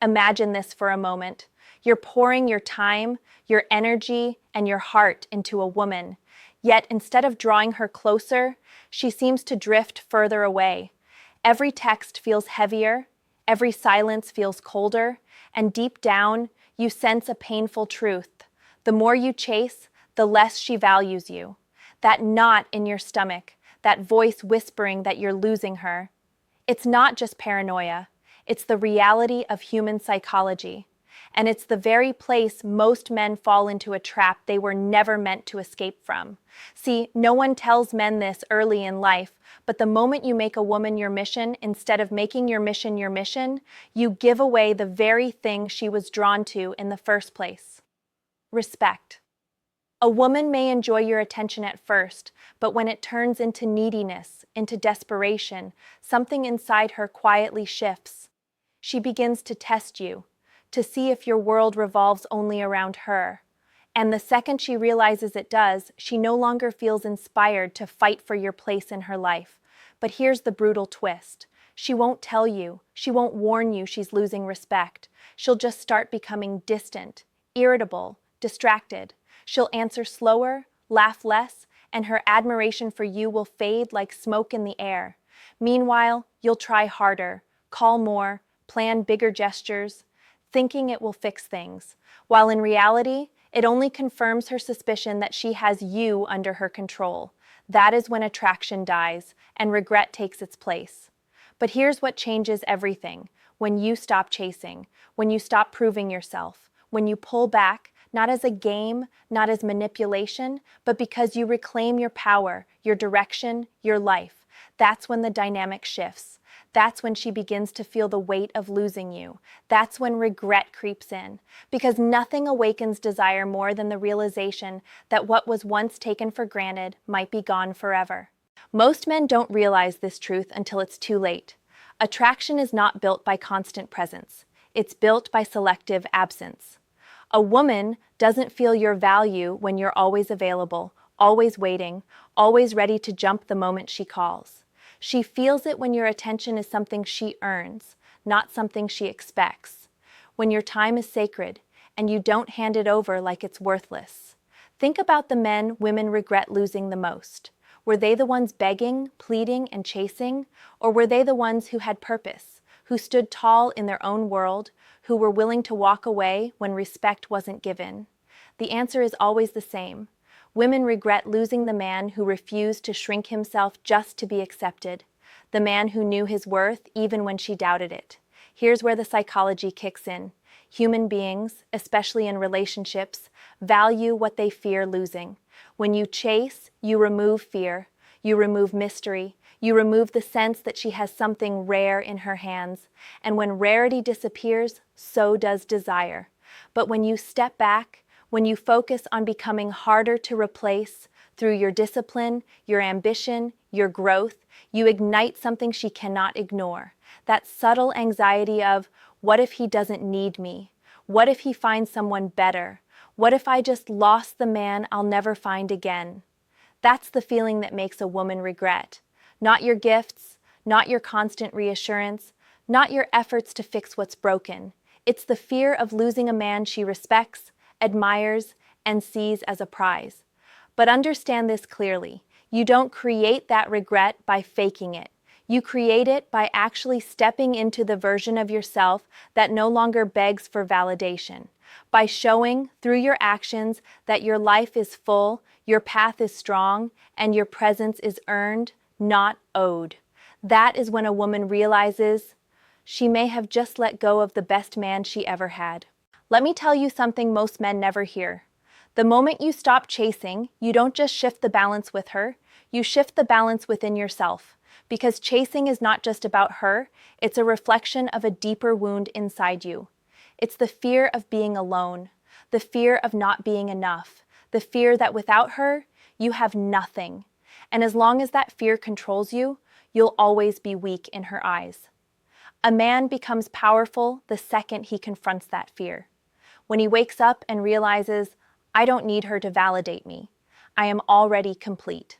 Imagine this for a moment. You're pouring your time, your energy, and your heart into a woman. Yet instead of drawing her closer, she seems to drift further away. Every text feels heavier, every silence feels colder, and deep down, you sense a painful truth. The more you chase, the less she values you. That knot in your stomach, that voice whispering that you're losing her. It's not just paranoia, it's the reality of human psychology. And it's the very place most men fall into a trap they were never meant to escape from. See, no one tells men this early in life, but the moment you make a woman your mission, instead of making your mission, you give away the very thing she was drawn to in the first place. Respect. A woman may enjoy your attention at first, but when it turns into neediness, into desperation, something inside her quietly shifts. She begins to test you, to see if your world revolves only around her. And the second she realizes it does, she no longer feels inspired to fight for your place in her life. But here's the brutal twist. She won't tell you, she won't warn you she's losing respect. She'll just start becoming distant, irritable, distracted. She'll answer slower, laugh less, and her admiration for you will fade like smoke in the air. Meanwhile, you'll try harder, call more, plan bigger gestures, thinking it will fix things, while in reality, it only confirms her suspicion that she has you under her control. That is when attraction dies and regret takes its place. But here's what changes everything. When you stop chasing, when you stop proving yourself, when you pull back, not as a game, not as manipulation, but because you reclaim your power, your direction, your life. That's when the dynamic shifts. That's when she begins to feel the weight of losing you. That's when regret creeps in. Because nothing awakens desire more than the realization that what was once taken for granted might be gone forever. Most men don't realize this truth until it's too late. Attraction is not built by constant presence. It's built by selective absence. A woman doesn't feel your value when you're always available, always waiting, always ready to jump the moment she calls. She feels it when your attention is something she earns, not something she expects. When your time is sacred and you don't hand it over like it's worthless. Think about the men women regret losing the most. Were they the ones begging, pleading, and chasing? Or were they the ones who had purpose, who stood tall in their own world, who were willing to walk away when respect wasn't given? The answer is always the same. Women regret losing the man who refused to shrink himself just to be accepted, the man who knew his worth even when she doubted it. Here's where the psychology kicks in. Human beings, especially in relationships, value what they fear losing. When you chase, you remove fear, you remove mystery, you remove the sense that she has something rare in her hands. And when rarity disappears, so does desire. But when you step back, when you focus on becoming harder to replace through your discipline, your ambition, your growth, you ignite something she cannot ignore. That subtle anxiety of, what if he doesn't need me? What if he finds someone better? What if I just lost the man I'll never find again? That's the feeling that makes a woman regret. Not your gifts, not your constant reassurance, not your efforts to fix what's broken. It's the fear of losing a man she respects, admires, and sees as a prize. But understand this clearly. You don't create that regret by faking it. You create it by actually stepping into the version of yourself that no longer begs for validation. By showing, through your actions, that your life is full, your path is strong, and your presence is earned, not owed. That is when a woman realizes she may have just let go of the best man she ever had. Let me tell you something most men never hear. The moment you stop chasing, you don't just shift the balance with her, you shift the balance within yourself. Because chasing is not just about her, it's a reflection of a deeper wound inside you. It's the fear of being alone, the fear of not being enough, the fear that without her, you have nothing. And as long as that fear controls you, you'll always be weak in her eyes. A man becomes powerful the second he confronts that fear. When he wakes up and realizes, I don't need her to validate me. I am already complete.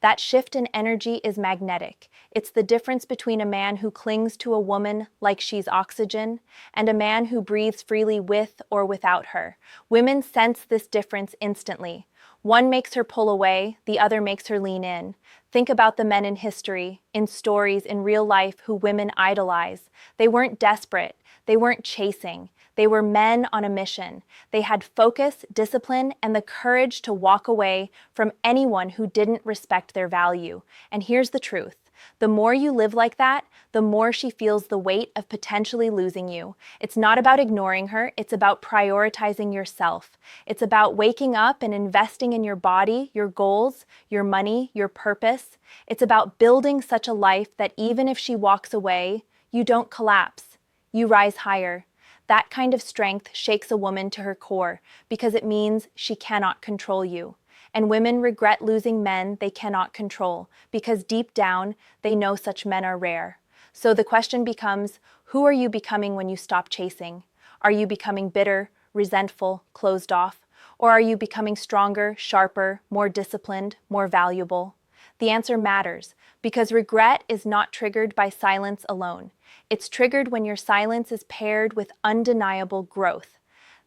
That shift in energy is magnetic. It's the difference between a man who clings to a woman like she's oxygen and a man who breathes freely with or without her. Women sense this difference instantly. One makes her pull away, the other makes her lean in. Think about the men in history, in stories, in real life who women idolize. They weren't desperate. They weren't chasing. They were men on a mission. They had focus, discipline, and the courage to walk away from anyone who didn't respect their value. And here's the truth. The more you live like that, the more she feels the weight of potentially losing you. It's not about ignoring her, it's about prioritizing yourself. It's about waking up and investing in your body, your goals, your money, your purpose. It's about building such a life that even if she walks away, you don't collapse. You rise higher. That kind of strength shakes a woman to her core because it means she cannot control you. And women regret losing men they cannot control because deep down, they know such men are rare. So the question becomes, who are you becoming when you stop chasing? Are you becoming bitter, resentful, closed off? Or are you becoming stronger, sharper, more disciplined, more valuable? The answer matters because regret is not triggered by silence alone. It's triggered when your silence is paired with undeniable growth.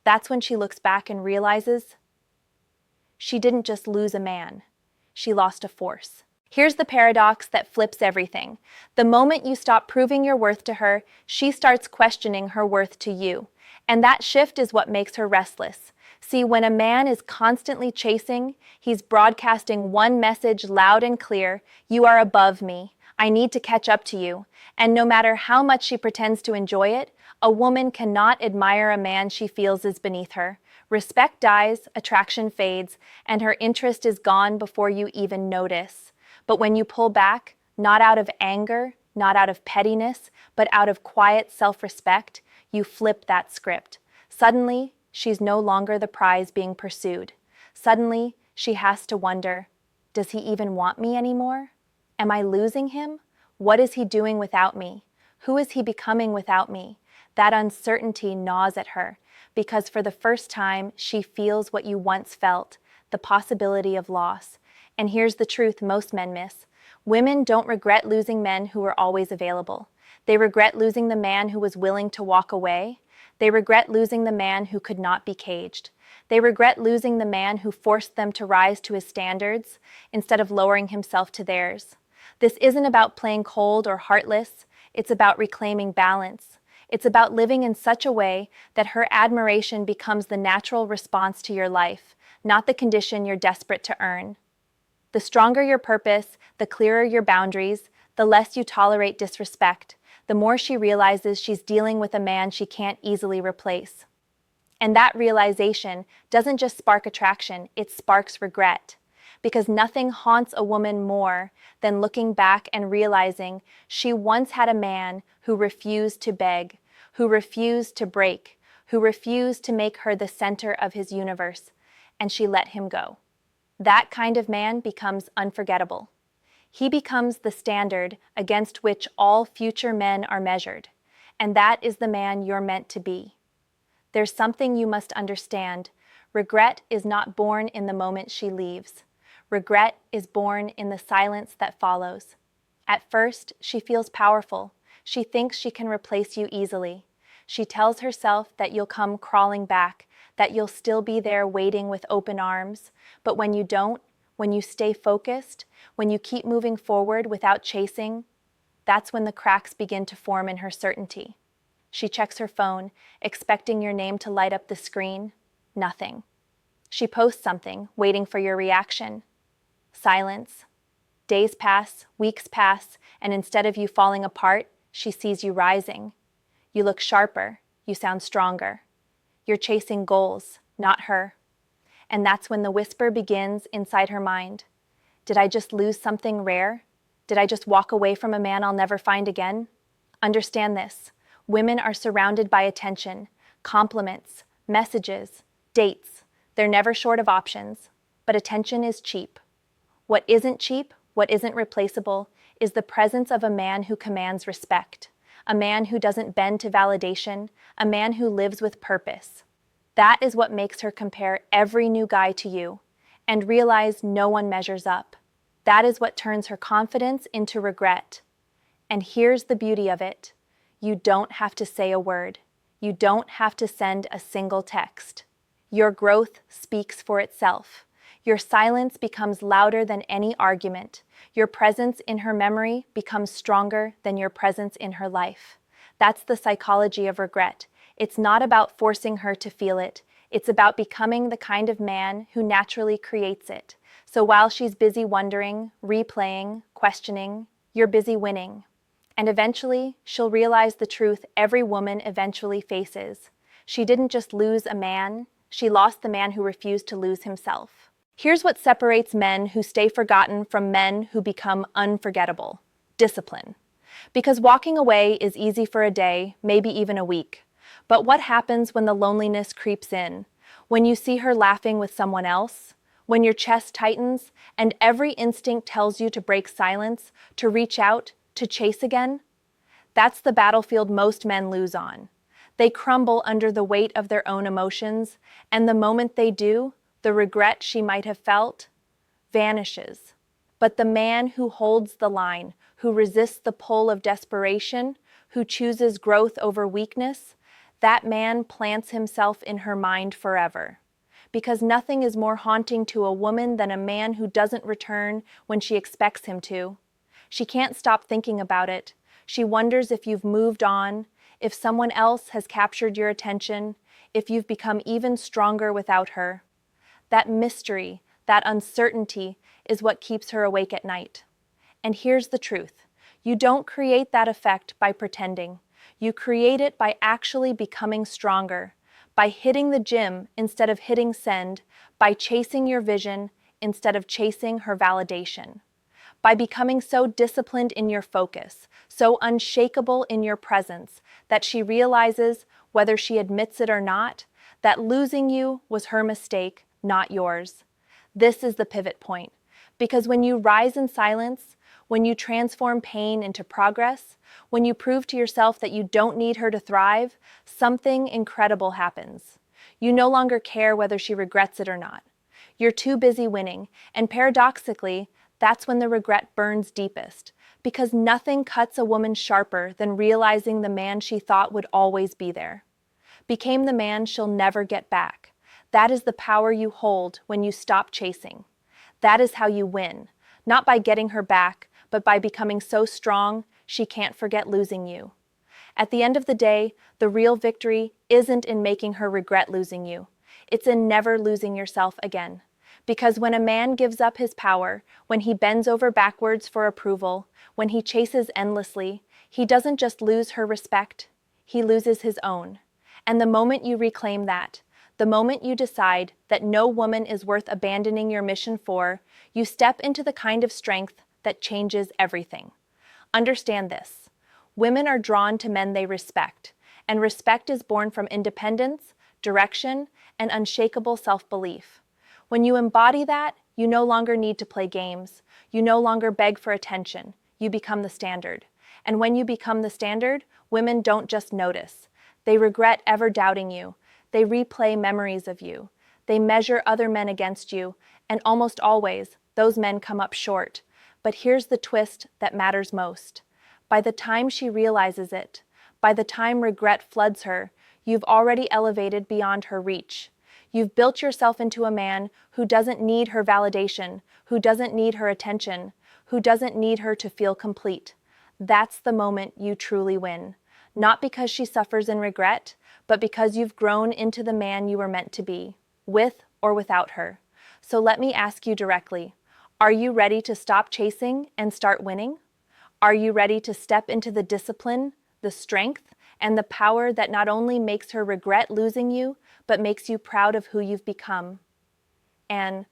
That's when she looks back and realizes she didn't just lose a man, she lost a force. Here's the paradox that flips everything. The moment you stop proving your worth to her, she starts questioning her worth to you. And that shift is what makes her restless. See, when a man is constantly chasing, he's broadcasting one message loud and clear: you are above me. I need to catch up to you. And no matter how much she pretends to enjoy it, a woman cannot admire a man she feels is beneath her. Respect dies, attraction fades, and her interest is gone before you even notice. But when you pull back, not out of anger, not out of pettiness, but out of quiet self-respect, you flip that script. Suddenly, she's no longer the prize being pursued. Suddenly, she has to wonder, does he even want me anymore? Am I losing him? What is he doing without me? Who is he becoming without me? That uncertainty gnaws at her, because for the first time, she feels what you once felt, the possibility of loss. And here's the truth most men miss. Women don't regret losing men who were always available. They regret losing the man who was willing to walk away. They regret losing the man who could not be caged. They regret losing the man who forced them to rise to his standards instead of lowering himself to theirs. This isn't about playing cold or heartless. It's about reclaiming balance. It's about living in such a way that her admiration becomes the natural response to your life, not the condition you're desperate to earn. The stronger your purpose, the clearer your boundaries, the less you tolerate disrespect, the more she realizes she's dealing with a man she can't easily replace. And that realization doesn't just spark attraction, it sparks regret. Because nothing haunts a woman more than looking back and realizing she once had a man who refused to beg, who refused to break, who refused to make her the center of his universe, and she let him go. That kind of man becomes unforgettable. He becomes the standard against which all future men are measured, and that is the man you're meant to be. There's something you must understand. Regret is not born in the moment she leaves. Regret is born in the silence that follows. At first, she feels powerful. She thinks she can replace you easily. She tells herself that you'll come crawling back, that you'll still be there waiting with open arms. But when you don't, when you stay focused, when you keep moving forward without chasing, that's when the cracks begin to form in her certainty. She checks her phone, expecting your name to light up the screen. Nothing. She posts something, waiting for your reaction. Silence. Days pass, weeks pass, and instead of you falling apart, she sees you rising. You look sharper, you sound stronger. You're chasing goals, not her. And that's when the whisper begins inside her mind. Did I just lose something rare? Did I just walk away from a man I'll never find again? Understand this. Women are surrounded by attention, compliments, messages, dates. They're never short of options, but attention is cheap. What isn't cheap, what isn't replaceable, is the presence of a man who commands respect, a man who doesn't bend to validation, a man who lives with purpose. That is what makes her compare every new guy to you and realize no one measures up. That is what turns her confidence into regret. And here's the beauty of it. You don't have to say a word. You don't have to send a single text. Your growth speaks for itself. Your silence becomes louder than any argument. Your presence in her memory becomes stronger than your presence in her life. That's the psychology of regret. It's not about forcing her to feel it. It's about becoming the kind of man who naturally creates it. So while she's busy wondering, replaying, questioning, you're busy winning. And eventually, she'll realize the truth every woman eventually faces. She didn't just lose a man, she lost the man who refused to lose himself. Here's what separates men who stay forgotten from men who become unforgettable: discipline. Because walking away is easy for a day, maybe even a week. But what happens when the loneliness creeps in? When you see her laughing with someone else? When your chest tightens and every instinct tells you to break silence, to reach out, to chase again? That's the battlefield most men lose on. They crumble under the weight of their own emotions, and the moment they do, the regret she might have felt vanishes. But the man who holds the line, who resists the pull of desperation, who chooses growth over weakness, that man plants himself in her mind forever. Because nothing is more haunting to a woman than a man who doesn't return when she expects him to. She can't stop thinking about it. She wonders if you've moved on, if someone else has captured your attention, if you've become even stronger without her. That mystery, that uncertainty, is what keeps her awake at night. And here's the truth. You don't create that effect by pretending. You create it by actually becoming stronger, by hitting the gym instead of hitting send, by chasing your vision instead of chasing her validation, by becoming so disciplined in your focus, so unshakable in your presence, that she realizes, whether she admits it or not, that losing you was her mistake, not yours. This is the pivot point, because when you rise in silence, when you transform pain into progress, when you prove to yourself that you don't need her to thrive, something incredible happens. You no longer care whether she regrets it or not. You're too busy winning, and paradoxically, that's when the regret burns deepest, because nothing cuts a woman sharper than realizing the man she thought would always be there became the man she'll never get back. That is the power you hold when you stop chasing. That is how you win, not by getting her back, but by becoming so strong she can't forget losing you. At the end of the day, the real victory isn't in making her regret losing you. It's in never losing yourself again. Because when a man gives up his power, when he bends over backwards for approval, when he chases endlessly, he doesn't just lose her respect, he loses his own. And the moment you reclaim that, the moment you decide that no woman is worth abandoning your mission for, you step into the kind of strength that changes everything. Understand this. Women are drawn to men they respect, and respect is born from independence, direction, and unshakable self-belief. When you embody that, you no longer need to play games. You no longer beg for attention. You become the standard. And when you become the standard, women don't just notice. They regret ever doubting you. They replay memories of you. They measure other men against you, and almost always, those men come up short. But here's the twist that matters most. By the time she realizes it, by the time regret floods her, you've already elevated beyond her reach. You've built yourself into a man who doesn't need her validation, who doesn't need her attention, who doesn't need her to feel complete. That's the moment you truly win. Not because she suffers in regret, but because you've grown into the man you were meant to be, with or without her. So let me ask you directly, are you ready to stop chasing and start winning? Are you ready to step into the discipline, the strength, and the power that not only makes her regret losing you, but makes you proud of who you've become? And